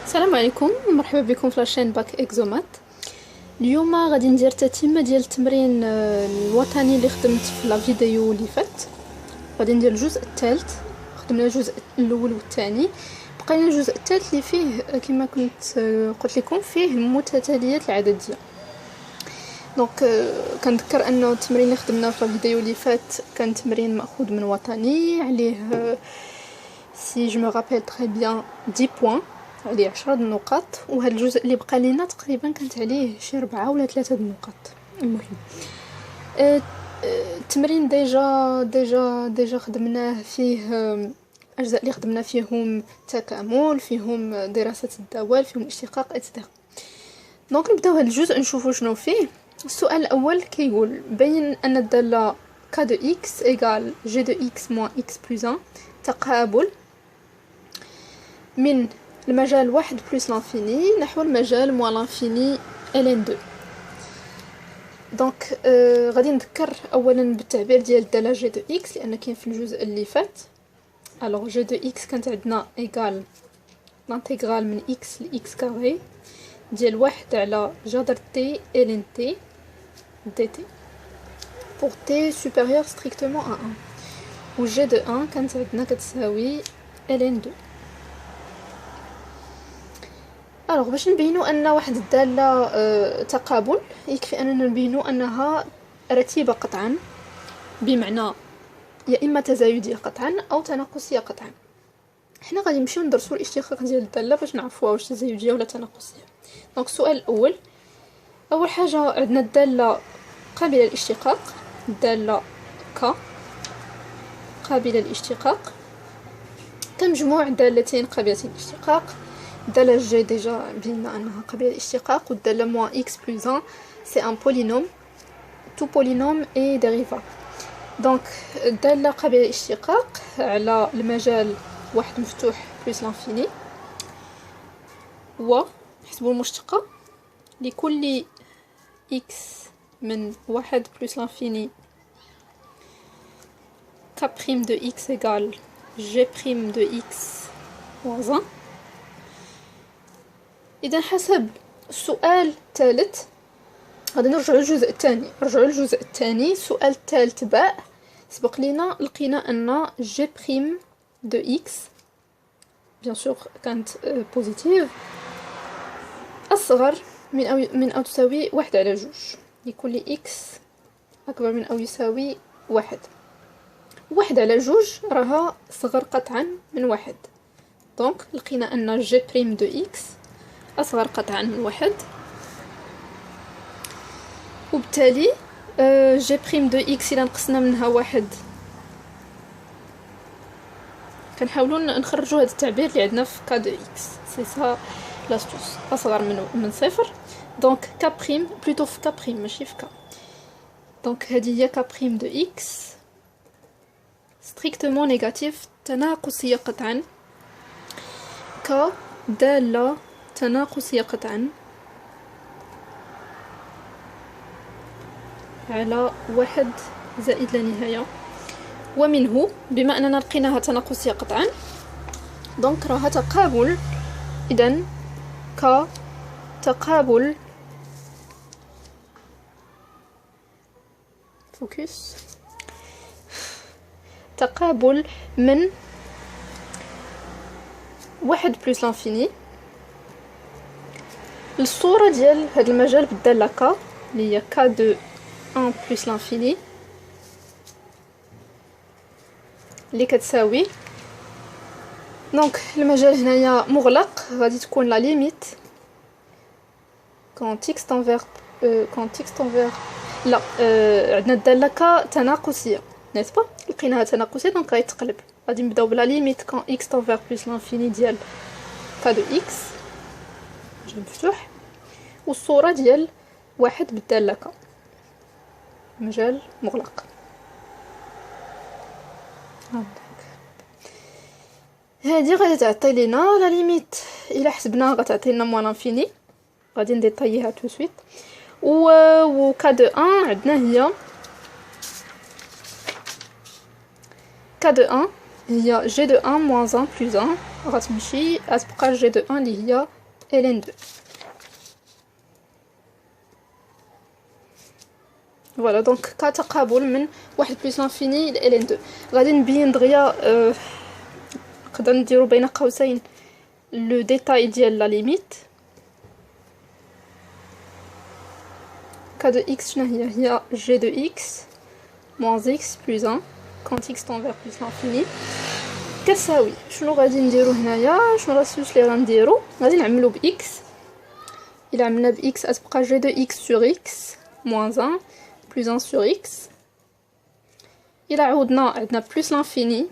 السلام عليكم ومرحبا بكم في لاشين باك اكزومات. اليوم غادي ندير تتمه ديال التمرين الوطني اللي خدمت في لا فيديو اللي فات. غادي ندير الجزء الثالث، خدمنا الجزء الاول والثاني، بقى لنا الجزء الثالث اللي فيه كما كنت قلت لكم فيه المتتاليات العدديه. دونك كنذكر انه التمرين اللي خدمناه في الفيديو اللي فات كان تمرين ماخوذ من وطني عليه سي جو مي رابيل تري بيان 10 بوين، عليه 10 النقاط، وهذا الجزء اللي بقى لينا تقريبا كانت عليه شي 4 ولا 3 النقاط. المهم التمرين ديجا خدمناه فيه اجزاء اللي خدمنا فيهم تكامل، فيهم دراسه الدوال، فيهم اشتقاق اتسيتيرا. دونك نبداو هذا الجزء نشوفوا شنو فيه. السؤال الاول كيقول بين ان الداله k de x égale g de x moins x plus 1 تقابل من المجال 1 بلس لانفيني نحو المجال موان لانفيني ln 2. دونك غادي نذكر اولا بالتعبير ديال الداله g de x لان كاين في الجزء اللي فات. الوغ g de x كانت عندنا ايغال لانتيغرال من x ل x كاري ديال 1 على جذر t ln t dt pour t supérieur strictement à 1 و g de 1 كانت عندنا كتساوي ln 2. الوغ باش نبينوا ان واحد الداله تقابل يكفي اننا نبينوا انها رتيبه قطعا، بمعنى يا اما تزايديه قطعا او تناقصيه قطعا. حنا غادي نمشيو ندرسوا الاشتقاق ديال الداله باش نعرفوا واش تزايديه ولا تناقصيه. دونك السؤال الاول، اول حاجه عندنا الداله قابله للاشتقاق، الداله ك قابله للاشتقاق كمجموع دالتين قابلتين للاشتقاق. الداله جي ديجا بينا انها قابله للاشتقاق، والداله موان اكس بلس 1 سي ان بولينوم، تو بولينوم اي ديريفابل. دونك الداله قابله للاشتقاق على المجال واحد مفتوح بلس لانفيني، و نحسبوا المشتقه لكل اكس من واحد بلس لانفيني k prime de x égale g prime de x moins 1. إذا حسب السؤال الثالث غادي نرجعوا للجزء الثاني. السؤال الثالث باء سبق لينا لقينا ان g prime de x bien sûr كانت بوزيتيف أصغر من أو تساوي 1 على 2 لكل x أكبر من أو يساوي 1. 1 على 2 راها صغر قطعا من 1. دونك لقينا أن g prime de x أصغر قطعا من 1، وبالتالي g prime de x إلا نقصنا منها 1 كنحاولوا نخرجوا هذا التعبير اللي عندنا في k de x سي سا لاستوس أصغر من 0. دونك k prime بلوتو في k prime ماشي في k. دونك هذه هي k prime de x strictement négatif تناقصية قطعا، ك دالة تناقصية قطعا على 1 زائد لا نهاية، ومنه بما أننا لقيناها تناقصية قطعا دونك راها تقابل. إذن ك تقابل فوكس تقابل من 1 بلس لانفيني الصورة ديال هذا المجال بالدالة ك اللي هي k de 1 بلس لانفيني اللي كتساوي. دونك المجال هنايا مغلق، غادي تكون لا ليميت كون x تنفير لا عندنا الدالة ك تناقصية نيت با، لقيناها تناقصية دونك غيتقلب. غادي نبداو بلا ليميت كون x تنفير بلس لانفيني ديال k de x مجال مفتوح، والصورة ديال 1 بالدالة ك مجال مغلق. هذه غادي تعطي لينا لا ليميت الا حسبناها غتعطينا موان لانفيني، غادي نديطاييها تو سويت. و k de 1 عندنا هي k de 1 هي جي دو 1 موان 1 بلس 1 غتمشي غتبقى جي دو 1 اللي هي الين 2. فوالا دونك كتقابل من واحد بلس لانفيني ل ان 2. غادي نبين دغيا نقدر نديرو بين قوسين لو ديتاي ديال لا ليميت. ك دو اكس شنو هي جي دو اكس موان اكس بلس 1 كونت اكس طون فيغ بلس لانفيني كتساوي شنو غادي نديرو هنايا. شنو الراسيوس اللي غنديرو؟ غادي نعملو باكس. الا عملنا باكس غتبقى جي دو اكس سور اكس موان 1 بلس 1 سور اكس. الا عوضنا عندنا بلس لانفيني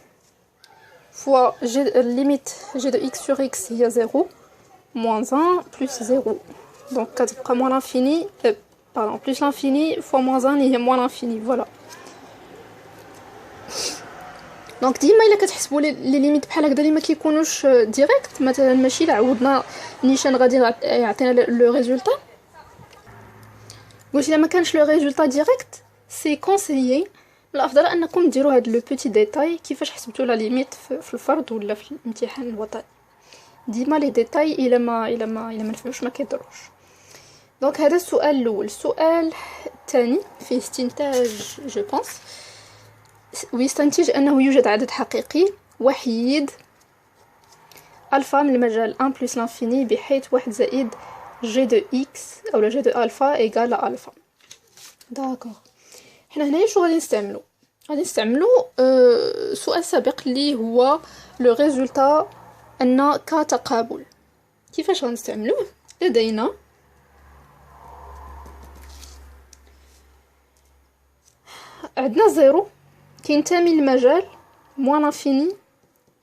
فوا جي ليميت جي دو اكس سور اكس هي 0 موان 1 بلس 0 دونك كتبقى موان لانفيني باردون بلس لانفيني فوا موان 1 اللي هي موان لانفيني. فوالا دونك ديما الا كتحسبوا لي ليميت بحال هكذا اللي ما كيكونوش ديريكت، مثلا ماشي الا عوضنا نيشان غادي يعطينا لو ريزولطا. قلت الا ما كانش لو ريزولطا ديريكت سي كونسيي من الافضل انكم ديروا هاد لو بوتي ديتاي كيفاش حسبتوا لا ليميت في الفرض ولا في الامتحان الوطني. ديما لي ديتاي الا ما نفعوش ما كيضروش. دونك هذا السؤال الاول. السؤال الثاني فيه استنتاج جو بونس ويستنتج انه يوجد عدد حقيقي وحيد الفا من المجال 1 بلس لانفيني بحيث 1 زائد جي دو اكس او جي دو الفا ايغال الفا. داكوغ حنا هنايا شنو غادي نستعملو؟ غادي نستعملو سؤال سابق اللي هو لو ريزولطا ان كتقابل. كيفاش غنستعملوه؟ لدينا عندنا زيرو كينتمي للمجال موان لانفيني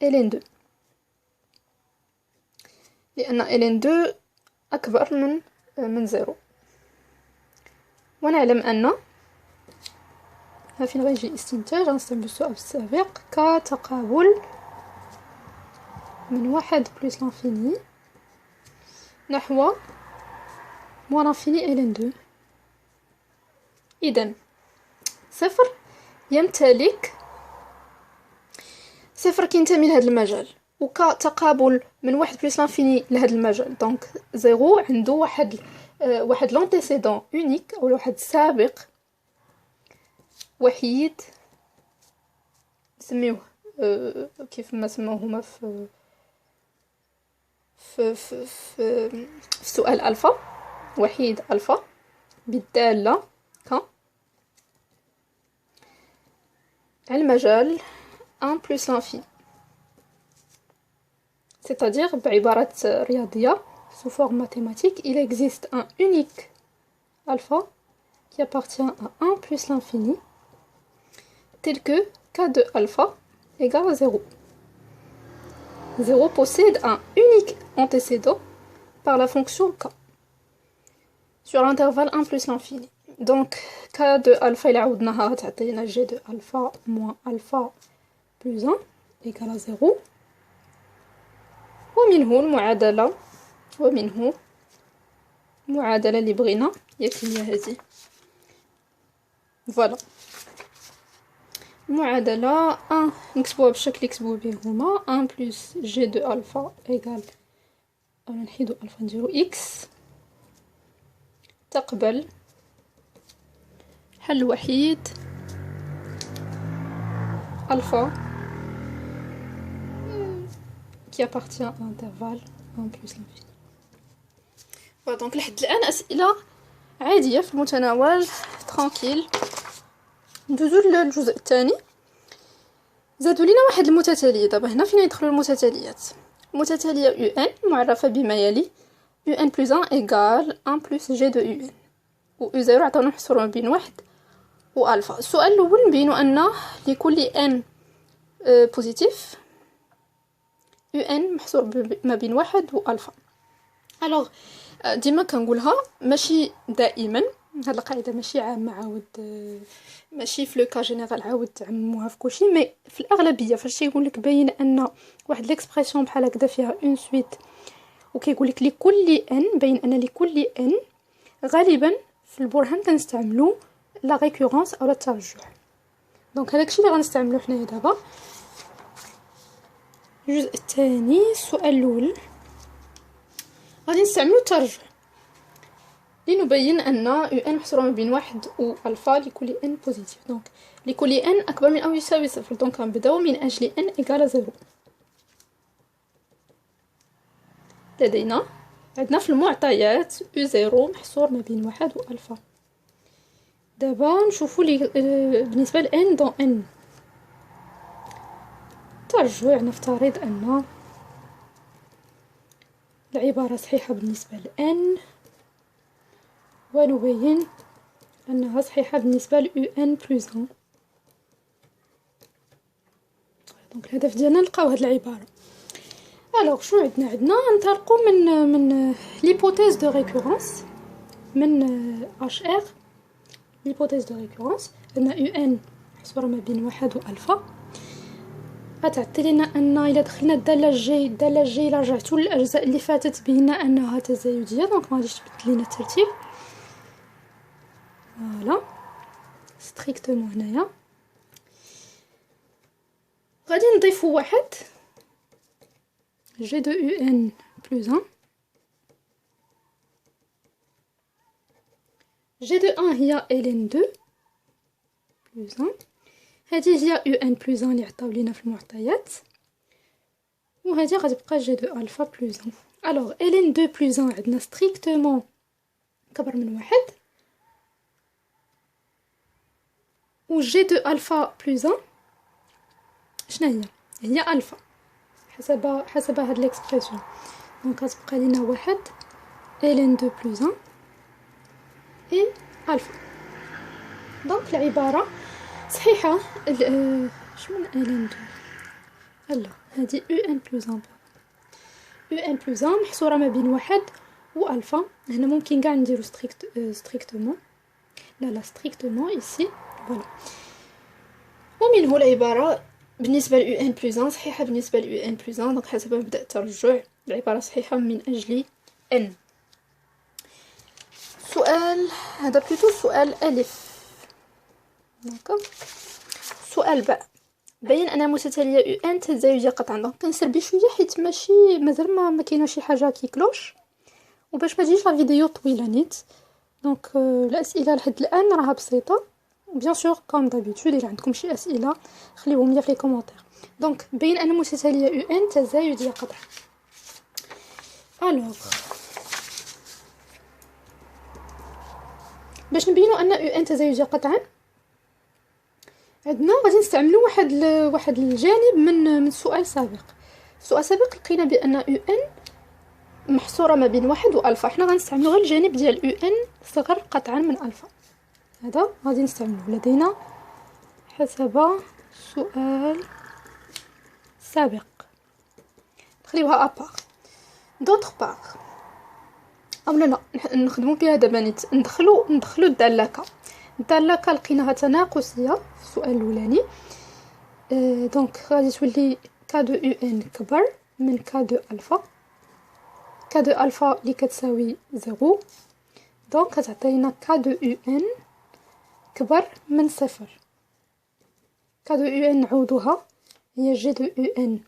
الين 2 لان الين 2 اكبر من زيرو. ونعلم ان ها فين غيجي استنتاج غنستعمل السؤال السابق كتقابل من 1 بلس لانفيني نحو موان لانفيني الين 2. اذا صفر يمتلك صفر كينتمي لهذا المجال وكتقابل من 1 بلس لانفيني لهذا المجال. دونك زيرو عنده واحد لونتيسيدون اونيك او واحد سابق وحيد نسميوه كيف ما سموه هما في سؤال الفا وحيد الفا بالداله ك على المجال 1 بلس لانفيني. C'est-à-dire بعبارة رياضية sous forme mathématique il existe un unique alpha qui appartient à 1 plus l'infini tel que k de alpha égale à 0. 0 possède un unique antécédent par la fonction k sur l'intervalle 1 plus l'infini. Donc k de alpha il عوضناها تعطينا g de alpha moins alpha plus 1 égale à 0. ومنه المعادلة اللي بغينا ياك هي هذه. فوالا المعادلة 1 نكتبوها بالشكل اللي كتبوه به هما 1 بلس جي دو الفا ايغال نحيدو الفا نديرو اكس تقبل حل وحيد الفا qui appartient à l'intervalle 1 plus l'infini. Voilà, donc لحد الآن أسئلة عادية في المتناول ترانكيل. ندوزو للجزء الثاني. زادوا لينا واحد المتتالية. دابا هنا فين يدخلوا المتتاليات؟ المتتالية UN معرفة بما يلي UN plus 1 égale 1 plus G de UN و U0 عطاونا نحصرو ما بين 1 و ألفا. السؤال الأول نبينو أن لكل N بوزيتيف UN محصور ما بين 1 و ألفا. الوغ ديما كنقولها ماشي دائما هاد القاعده ماشي عامه عاود ماشي في لو كا جينيرال عاود تعمموها في كلشي مي في الاغلبيه فاش يقول لك باين ان واحد ليكسبرسيون بحال هكذا فيها اون سويت وكيقول لك لكل ان باين ان لكل ان غالبا في البرهان كنستعملوا لا ريكورونس او الترجح. دونك هذاك الشيء اللي غنستعملوه حنايا دابا. الجزء الثاني السؤال الاول غادي نستعملو الترجع لنبين ان يو ان محصوره ما بين واحد و الفا لكل ان بوزيتيف. دونك لكل ان اكبر من او يساوي صفر. دونك غنبداو من اجل ان ايكال زيرو. لدينا عندنا في المعطيات يو زيرو محصور ما بين واحد و الفا. دابا نشوفو لي بالنسبه ل ان دون ان ترجع. نفترض ان العباره صحيحه بالنسبه ل ان ونبين انها صحيحه بالنسبه ل يو ان بلس 1. دونك الهدف ديالنا نلقاو هاد العباره. الوغ شنو عندنا ننطلقوا من ليبوتيز دو ريكورونس من اش ار. ليبوتيز دو ريكورونس ان يو ان محصوره ما بين واحد و الفا غتعطي لنا ان الا دخلنا الداله الجي الا رجعتو للاجزاء اللي فاتت بينا انها تزايديه. دونك ما غاديش تبدل لينا الترتيب. فوالا ستريكتومون هنايا غادي نضيفو واحد جي دو يو ان بلس 1. جي دو 1 هي الين 2 بلس 1. هذه هي يو ان بلس 1 اللي عطاو لينا في المعطيات وهذه غتبقى جي دو الفا بلس 1. الوغ الين 2 بلس 1 عندنا ستريكتومون كبر من واحد و جي دو الفا بلس 1 شنو هي الفا حسب هاد ليكسبرسيون. دونك غتبقى لينا واحد الين 2 بلس 1 اي الفا. دونك العباره صحيحه. شنو الين 2 لا هذه يو ان بلس 1. يو ان بلس 1 محصوره ما بين واحد و الفا. هنا ممكن كاع نديرو ستريكتومون لا ستريكتومون ايسي. فوالا ومنه العباره بالنسبه ل ان بلس 1 صحيحه بالنسبه ل ان بلس 1. دونك حسب مبدا الترجع العباره صحيحه من اجل ان. سؤال هذا بلوتو سؤال الف. دونك سؤال باء بين ان متتاليه يو ان تزايديه قطعا. دونك كنسربي شويه حيت ماشي مازال ما كاينه شي حاجه كيكلوش وباش ما تجيش لا فيديو طويله نيت. دونك الاسئله لحد الان راها بسيطه. بيان سور كوم دابيتود الا عندكم شي اسئله خليوهم لي في لي كومونتير. دونك بين ان متتاليه يو ان تزايديه قطعا. الوغ باش نبينوا ان يو ان تزايديه قطعا عندنا غادي نستعملوا واحد الجانب من سؤال سابق. السؤال السابق لقينا بان يو ان محصوره ما بين واحد و الفا. حنا غنستعملوا غير الجانب ديال يو ان صغر قطعا من الفا. هذا غادي نستعملوه لدينا حسب سؤال سابق. نخليوها ابار. دوطخ بار اولا نخدموا بها دابا نيت ندخلوا الداله ك لقيناها تناقصيه في السؤال الاولاني. دونك غادي تولي ك دو يو ان كبر من ك دو الفا. ك دو الفا اللي كتساوي 0. دونك كتعطينا ك دو يو ان كبر من صفر. ك دو يو ان نعوضوها هي جي دو يو ان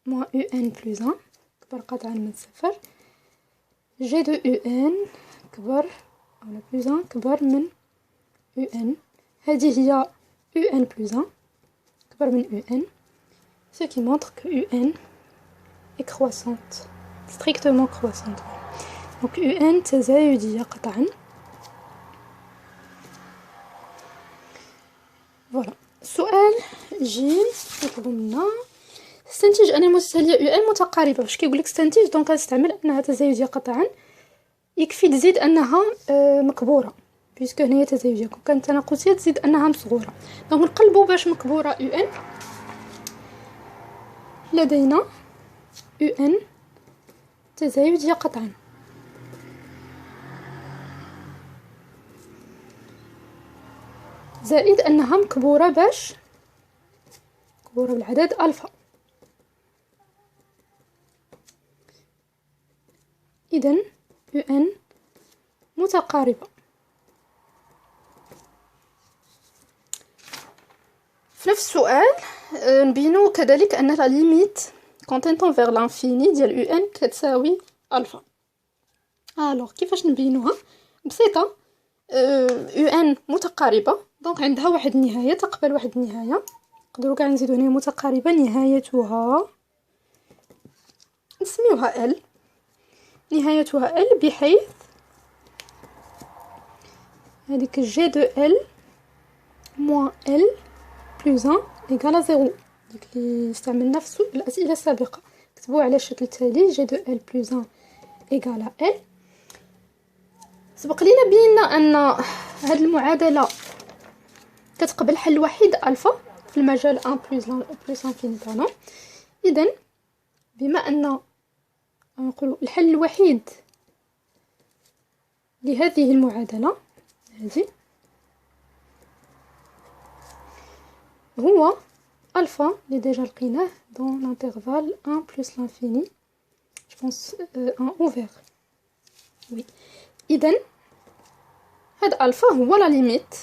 موان يو ان بلس 1 كبر قطعا من صفر. جي دو يو ان كبر ولا بلس 1 كبر من يو ان. هذه هي يو ان بلس 1 كبر من يو ان. ce qui montre que UN est croissante, strictement croissante. Donc UN تزايدية قطعا. فوالا السؤال جيم يطلب منا استنتج ان المتتاليه يو ان متقاربه. باش كيقول لك استنتج دونك غنستعمل انها تزايديه قطعا. يكفي تزيد انها مكبوره بيسكو هنا تزايديه. كون كانت تناقصيه تزيد انها مصغوره. دونك نقلبوا باش مكبوره يو ان. لدينا يو ان تزايديه قطعا زائد انها مكبوره باش مكبوره بالعدد الفا. اذا يو ان متقاربه. في نفس السؤال نبينو كذلك ان لا ليميت كون تنتون فيغ لانفيني ديال يو ان كتساوي الفا. الوغ كيفاش نبينوها؟ بسيطه، يو ان متقاربه دونك عندها واحد النهايه تقبل واحد النهايه، نقدروا كاع نزيدو هنا متقاربه نهايتها نسميوها ال، نهايتها ال، بحيث هذيك جي دو ال موان ال بلس 1 ايكال 0. ديك اللي استعملنا في الاسئله السابقه كتبوها على الشكل التالي: جي دو ال بلس 1 ايكال ال. سبق لينا بينا ان هاد المعادله كتقبل حل وحيد الفا في المجال 1 بلس انفيني. اذا بما ان نقولوا الحل الوحيد لهذه المعادله هذه هو الفا اللي ديجا لقيناه دون لانترفال 1 بلس لانفيني جو بونس ان اوفر. وي اذا هاد الفا هو لا ليميت.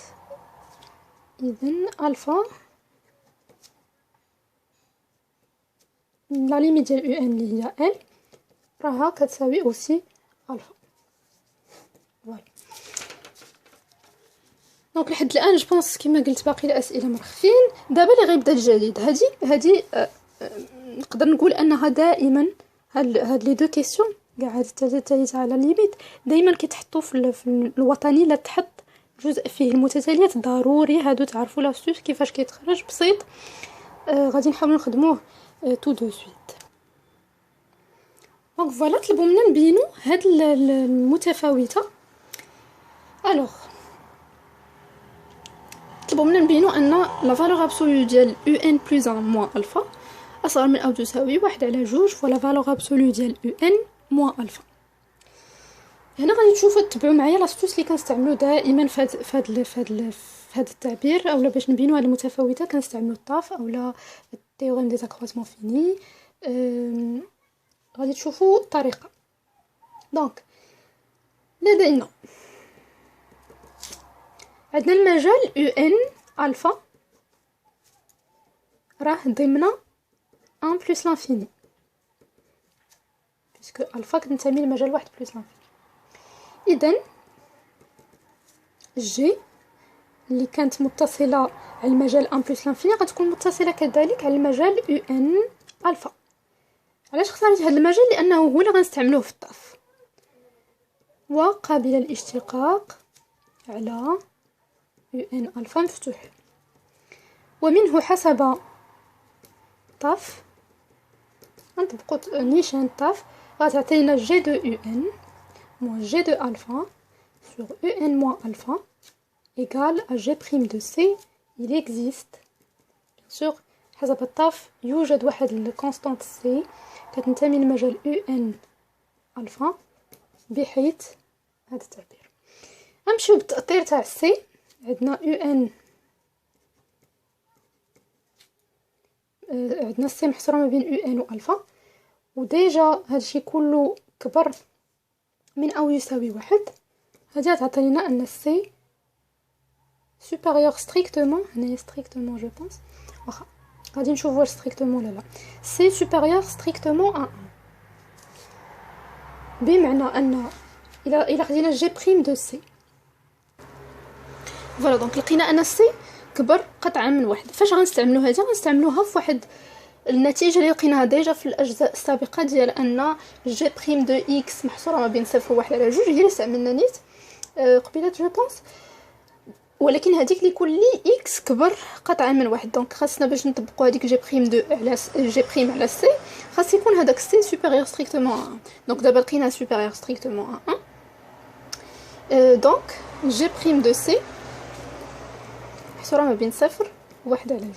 اذا الفا لا ليميت ديال يو ان اللي هي ال راها كتساوي اوسي الفا. فوالا دونك لحد الان جو بونس كيما قلت باقي الاسئله مرخفين. دابا اللي غيبدا الجديد هذه نقدر نقول انها دائما هاد لي دو كيسيون كاع هاد الثالثه على ليميت دائما كيتحطوا في الوطني لا تحط جزء فيه المتتاليات ضروري. هادو تعرفوا لاستوس كيفاش كيتخرج بسيط. غادي نحاولوا نخدموه تو دو سويت. دونك فوالا طلبوا منا نبينوا هاد المتفاوته. الوغ طلبوا منا نبينوا ان لا فالور ابسولو ديال يو ان بلس 1 موان الفا اصغر من او تساوي 1 على 2 فوالا فالور ابسولو ديال يو ان موان الفا. هنا غادي تشوفوا تتبعوا معايا لاستوس اللي كنستعملوا دائما في هذا التعبير، اولا باش نبينوا هذه المتفاوته كنستعملوا الطاف اولا التيوريم دي زاكرواسمون فيني. غادي تشوفوا الطريقه. دونك لدينا عندنا المجال يو ان الفا راه ضمن 1 بلس لانفيني باسكو الفا كتنتمي لمجال 1 بلس لانفيني. اذا جي اللي كانت متصله على المجال 1 بلس لانفيني غتكون متصله كذلك على المجال يو ان الفا. علاش اختاريت هذا المجال؟ لانه هو اللي غنستعملوه في الطاف وقابل للاشتقاق على يو ان الفا مفتوح، ومنه حسب طاف نطبقوا نيشان طاف غتعطينا جي دو يو ان موان جي دو الفا sur un moins alpha égale à g' de c. il existe bien sûr حسب الطاف يوجد واحد الكونستانت c كتنتمي لمجال un alpha بحيث هذا التعبير. غنمشيو بالتأطير تاع c. عندنا un عندنا c محصوره ما بين un و الفا، وديجا هادشي كله كبر من او يساوي 1. هذه تعطينا ان سي supérieur strictement هنايا strictement جو بونس واخا غادي نشوفوا واش strictement لا سي supérieur strictement à 1 بمعنى ان الى خدينا جي بريم دو سي فوالا دونك لقينا ان سي كبر قطعا من 1. فاش غنستعملوا هذه؟ غنستعملوها في واحد النتيجه اللي لقيناها ديجا في الاجزاء السابقه ديال ان جي بريم دو اكس محصوره ما بين 0 و 1 على 2 هي اللي استعملنا نيت قبيلات جو بونس، ولكن هذيك اللي كل لي اكس كبر قطعا من 1. دونك خاصنا باش نطبقوا هذيك جي بريم دو على جي بريم على سي خاص يكون هذاك سي سوبيريور ستريكتومون 1. دونك دابا لقينا سوبيريور ستريكتومون 1 دونك جي بريم دو سي محصوره ما بين 0 و 1 على 2.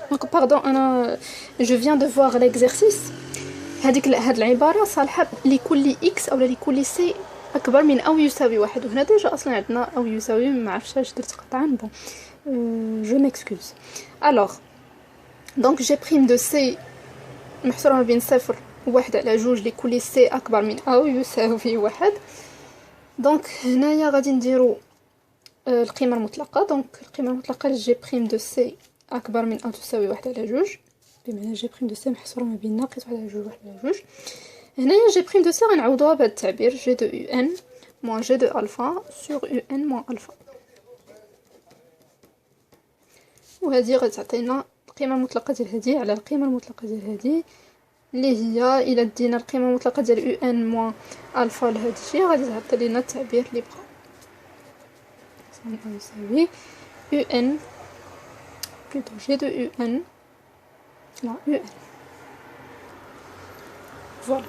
دونك باردون انا جو فيان دو فوار ليكزارسيس. هاد العباره صالحه لكل اكس او لكل سي اكبر من او يساوي 1. وهنا ديجا اصلا عندنا او يساوي ما عرفتش اش درت قطعا بون جو ميكسكوز. الوغ دونك جي بريم دو سي محصوره ما بين 0 و 1 على 2 لكل سي اكبر من او يساوي 1. دونك هنايا غادي نديرو القيمة المطلقة. دونك القيمة المطلقة لجي بريم دو سي أكبر من أو تساوي 1/2، بمعنى جي بريم دو سي محصورة ما بين ناقص 1/2 1/2. هنايا جي بريم دو سي غنعوضوها بهذا التعبير جي دو يو ان موان جي دو الفا سور يو ان موان الفا، وهذه غتعطينا القيمة المطلقة ديال هذه على القيمة المطلقة ديال هذه، اللي هي إلا دينا القيمة المطلقة ديال يو ان موان الفا لهذا الشيء غادي تعطي لينا التعبير اللي بقى يساوي يو ان بلوتو جي دو يو ان لا يو ان. فوالا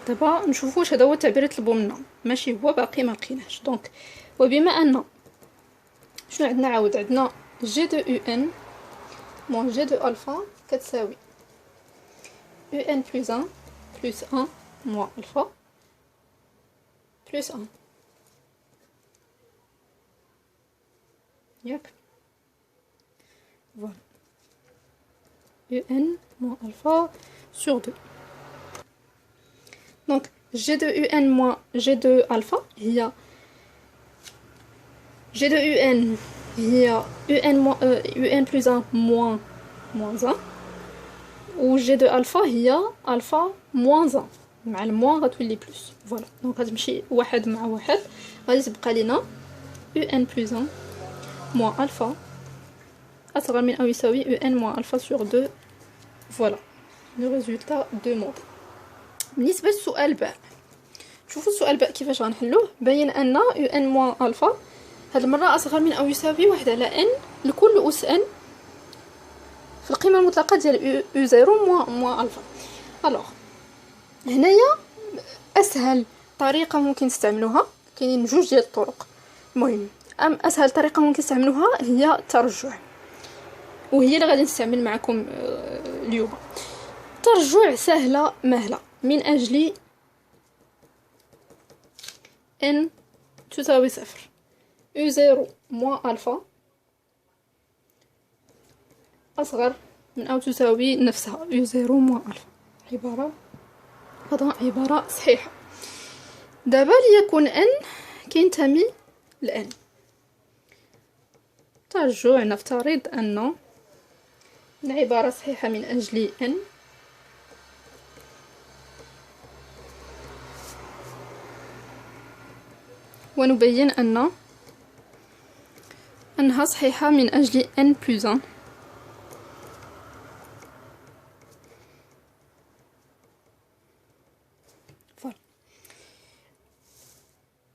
دابا نشوفوا واش هذا هو التعبير اللي طلبوا منا، ماشي هو باقي ما لقيناش. دونك وبما ان شنو عندنا عاود عندنا جي دو يو ان موان جي دو الفا كتساوي يو ان بلس 1 بلس 1 موان الفا بلس 1 ياك. فوالا يو ان موان الفا سور 2. دونك جي دو يو ان موان جي دو الفا هي جي دو يو ان هي يو ان يو ان بلس 1 موان 1 و جي دو الفا هي الفا موان 1 مع الموان غتولي بلس. فوالا دونك غتمشي واحد مع واحد غادي تبقى لينا يو ان بلس 1 موان الفا أصغر من أو يساوي يو ان موان الفا سور 2. فوالا لو ريزولتا دو مود. بالنسبة للسؤال باء، شوفوا السؤال باء كيفاش غنحلوه. باين أن يو ان موان الفا هاد المرة أصغر من أو يساوي 1 على ان لكل أس ان في القيمة المطلقة ديال يو زيرو موان الفا. الوغ هنايا أسهل طريقة ممكن تستعملوها، كاينين جوج ديال الطرق. المهم أسهل طريقة ممكن تستعملوها هي الترجع، وهي اللي غادي نستعمل معكم اليوم. ترجع سهلة مهلة من أجل ان تساوي 0 يو زيرو موان الفا أصغر من أو تساوي نفسها يو زيرو موان الفا. عبارة صحيحة. دابا ليكون ان كينتمي لان، ترجع نفترض أن العبارة صحيحة من أجل ان ونبين أنها صحيحة من أجل n plus 1.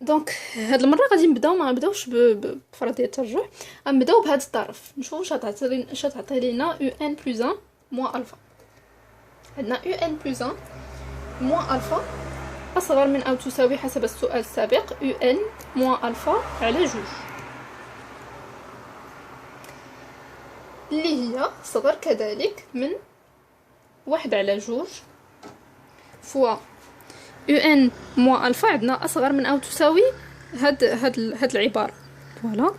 دونك هاد المره غادي نبداو ما نبداوش بفرضيه الترجع، غنبداو بهذا الطرف نشوفوا واش غتعطي لينا يو ان بلس 1 موان الفا. عندنا يو ان بلس 1 موان الفا اصغر من او تساوي حسب السؤال السابق يو ان موان الفا على جوج، اللي هي صغر كذلك من 1 على جوج فوا يو ان موان الفا. عندنا اصغر من او تساوي هاد العباره. فوالا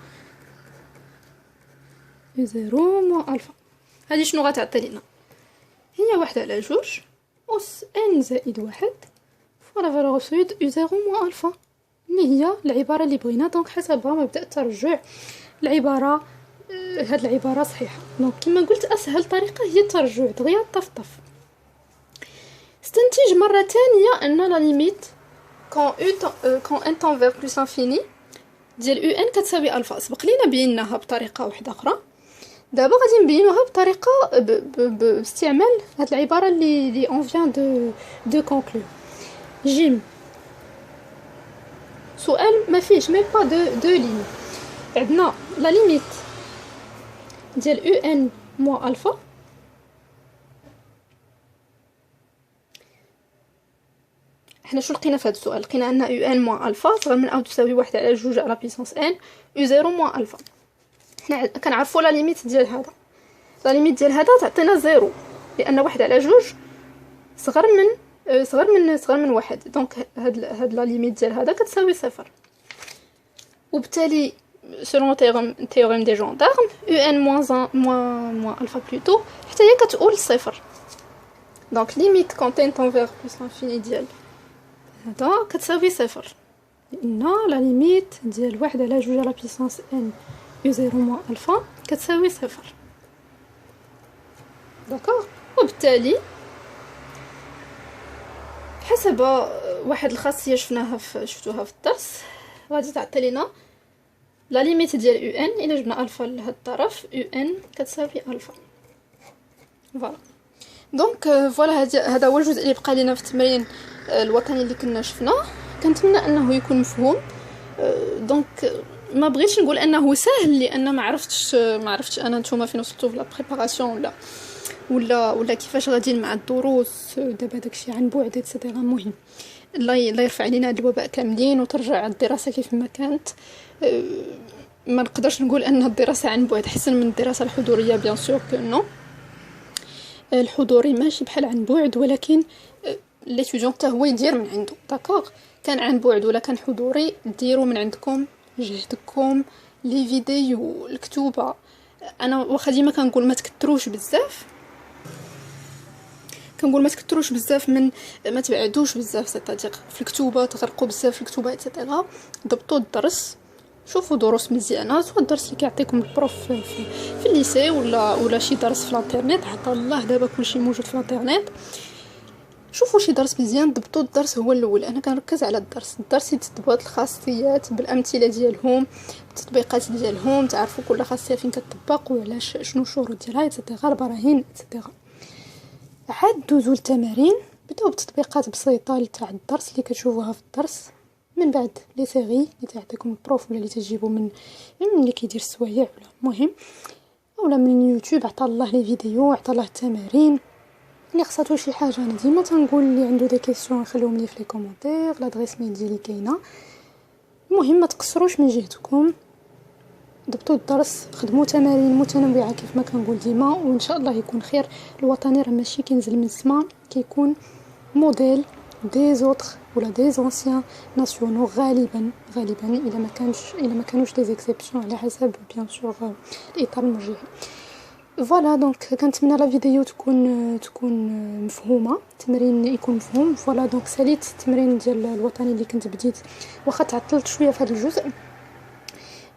يو زيرو موان الفا هادي شنو غتعطي لنا؟ هي 1 على جوج اس ان زائد 1 فوالا فالور ابسوليد يو زيرو موان الفا، اللي هي العباره اللي بغينا. دونك حسب مبدا الترجع العباره هاد العباره صحيحه. دونك كما قلت اسهل طريقه هي الترجع دغيا طفطف. استنتج مرة ثانية أن لا ليميت كون ان تون فيغ بلس انفيني ديال يو ان كتساوي الفا. سبق لينا بيناها بطريقة واحدة أخرى، دابا غادي نبينوها بطريقة باستعمال هاد العبارة اللي اون فيان دو كونكلو. جيم سؤال ما فيهش ميم با دو لين. عندنا لا ليميت ديال يو ان موان الفا حنا شو لقينا في هذا السؤال؟ لقينا ان يو ان موان الفا صغر من او تساوي 1 على جوج على بيسونس ان يو زيرو موان الفا. حنا كنعرفوا لا ليميت ديال هذا، لا ليميت ديال هذا تعطينا زيرو لان 1 على جوج صغر من 1. دونك هاد لا ليميت ديال هذا كتساوي 0، وبالتالي selon théorème des gendarmes يو ان موان الفا بلوتو حتى هي كتقول 0. دونك ليميت كونتين تون فيغ بلس انفيني ديال هذا كتساوي 0. لان لا ليميت ديال 1 على 2 على بيسانس ان يو 0 موان الفا كتساوي 0. داكوغ. وبالتالي حسب واحد الخاصيه شفتوها في الدرس غادي تعطي لينا لا ليميت ديال يو ان الا جبنا الفا لهاد الطرف يو ان كتساوي الفا. فوالا دونك فوالا هذا هو الجزء اللي بقى لينا في التمرين الوطني اللي كنا شفناه. كنتمنى انه يكون مفهوم. دونك ما بغيتش نقول انه سهل لان ما عرفتش انا نتوما فين وصلتوا في لا بريباراسيون ولا كيفاش غاديين مع الدروس دابا داكشي عن بعد ايتترا. المهم الله يرفع علينا هذا الوباء كاملين وترجع الدراسه كيف ما كانت. ما نقدرش نقول ان الدراسه عن بعد احسن من الدراسه الحضوريه بيان سور كو الحضوري ماشي بحال عن بعد، ولكن ليتيديون حتى هو يدير من عنده. داكوغ كان عن بعد ولا كان حضوري ديروا من عندكم جهدكم لي فيديو الكتوبه. انا واخا ديما كنقول ما تكثروش بزاف، كنقول ما تكثروش بزاف من ما تبعدوش بزاف سيتادير في الكتوبه تغرقوا بزاف في الكتوبه ايتترا. ضبطوا الدرس، شوفوا دروس مزيانه، سواء الدرس اللي كيعطيكم البروف في الليسي ولا شي درس في الانترنت. عطا الله دابا كلشي موجود في الانترنت. شوفوا شي درس مزيان ضبطوا الدرس هو الاول. انا كنركز على الدرس يتضبط الخاصيات بالامثله ديالهم التطبيقات ديالهم، تعرفوا كل خاصيه فين كتطبق وعلاش شنو الشروط ديالها ايتترا البراهين ايتترا. عاد دوزوا التمارين، بداو بتطبيقات بسيطه تاع الدرس اللي كتشوفوها في الدرس. من بعد لي سيري اللي تعطيكم البروف ولا اللي تجيبوا من اللي كيدير السوايع ولا المهم ولا من يوتيوب. عطا الله لي فيديو، عطا الله التمارين. اللي خصاتو شي حاجه انا ديما تنقول اللي عنده دي كيسيون خليهم لي في لي كومونتير، لادريس ميل ديالي كاينه. المهم ما تقصروش من جهدكم، ضبطوا الدرس، خدموا تمارين متنوعه كيف ما كنقول ديما، وان شاء الله يكون خير. الوطني راه ماشي كينزل من السما، كيكون موديل دي زوتر ولا دي زونسيان ناسيونو غالبا الا ما كانوش دي زيكسيبسيون على حسب بيان سور الاطار المرجعي. فوالا دونك كنتمنى لا فيديو تكون مفهومه، التمرين يكون مفهوم. فوالا دونك ساليت التمرين ديال الوطني اللي كنت بديت، واخا تعطلت شويه في هذا الجزء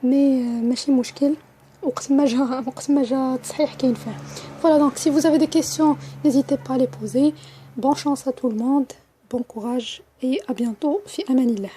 مي ماشي مشكل، وقت ما جا تصحيح كاين فيه. فوالا دونك si vous avez des questions n'hésitez pas à les poser. Bonne chance à tout le monde, bon courage et à bientôt في امان الله.